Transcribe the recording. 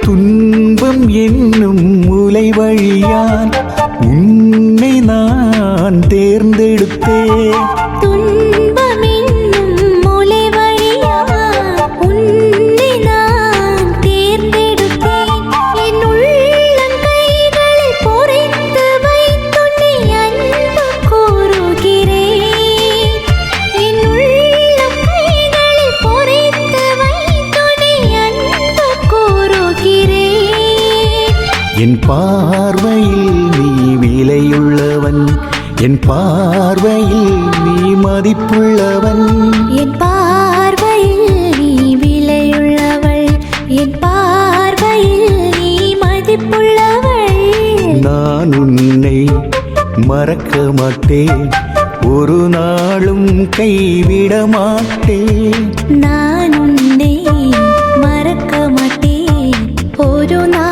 துன்பம் என்னும் முலை வழியால் உன்னை நான் தேர்ந்தெடுத்தேன். துன்பம் என்னும் முலை வழியால் உன்னை நான் தேர்ந்தெடுத்தேன். என் உள்ளங்கைகளில் பொறித்து வைத்துன்னை அன்பு கூறுகிறேன். என் உள்ளங்கைகளில் பொறித்து வைத்துன்னை அன்பு கூறுகிறேன். என் பார்வையில் நீ விலையுள்ளவன், என் பார்வையில் நீ மதிப்புள்ளவன். என் பார்வையில் நீ விலையுள்ளவள், என் பார்வையில் நீ மதிப்புள்ளவள். நான் உன்னை மறக்க மாட்டேன், ஒரு நாளும் கைவிட மாட்டேன். நான் உன்னை மறக்க மாட்டேன், ஒரு நாள்